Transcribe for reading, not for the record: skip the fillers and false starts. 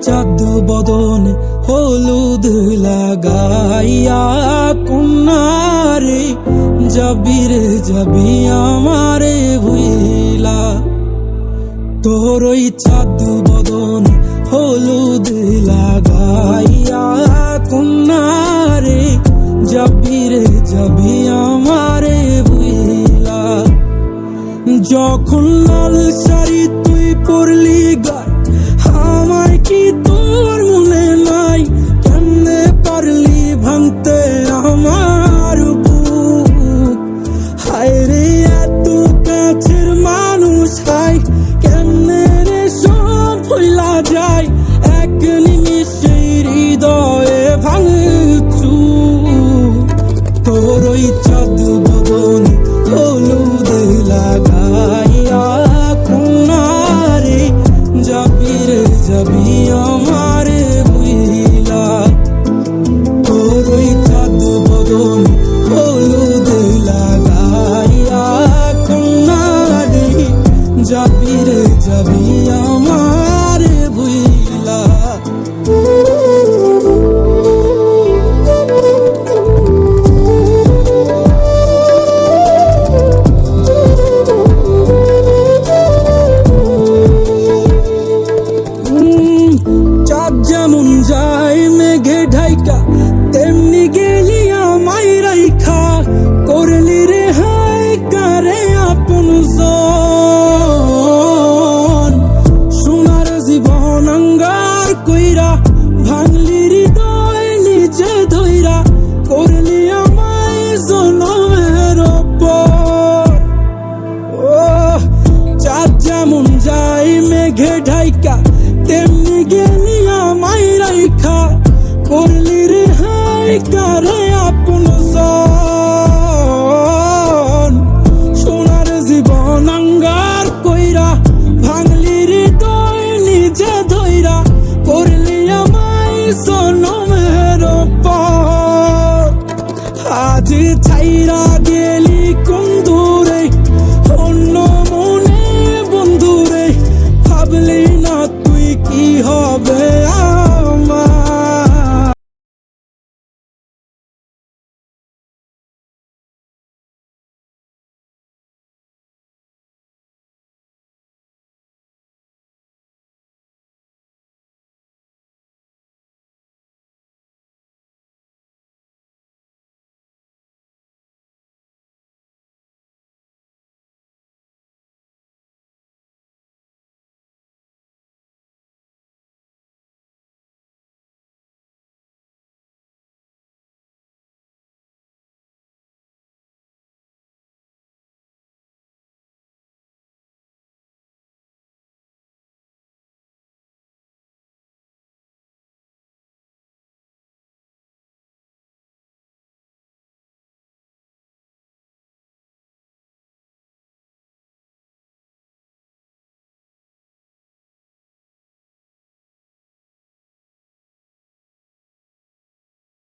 চাঁদ বদন হলুদ লাগাইয়া কন্যারে যাবি রে যাবি আমারে ভুইলা। তোর ওই চাঁদ বদন হলুদ লাগাইয়া কন্যারে যাবি রে যাবি আমারে ভুইলা। যখন লাল শাড়ি তুই পরলি গায় আমার কি তোর মনে নাই? কেমনে পারলি ভাঙতে আমার বুক? হায় রে এত কাছের মানুষ হাই কেমনে রে সব ভুলা যায় এক নিমিষে হৃদয়ে ভাঙচু। তোর ওই চাঁদ বদন হলুদ লাগাইয়া কন্যারে যাবি রে যাবি আমারে ভুইলা। তোর ওই চাঁদ বদন হলুদ লাগাইয়া কন্যারে যাবি রে যাবি আমারে ভুইলা। চাঁদ যেমন যায় মেঘে ঢাইকা তেমনি গেলি আমায় রাইখা করলি রে হাই কারে আপন জন। সোনার জীবন অঙ্গার কইরা ভাঙলি হৃদয় নিজে ধইরা করলি আমায় জনমের ওপর। ও চাঁদ যেমন যায় মেঘে ঢাইকা তেমনি গেলি আমায় রাইখা করলি রে হাই কারে আপন জন। সোনার জীবন অঙ্গার কইরা ভাঙলি হৃদয় নিজে ধইরা করলি আমায় জনমের ওপর। আজ ছাইরা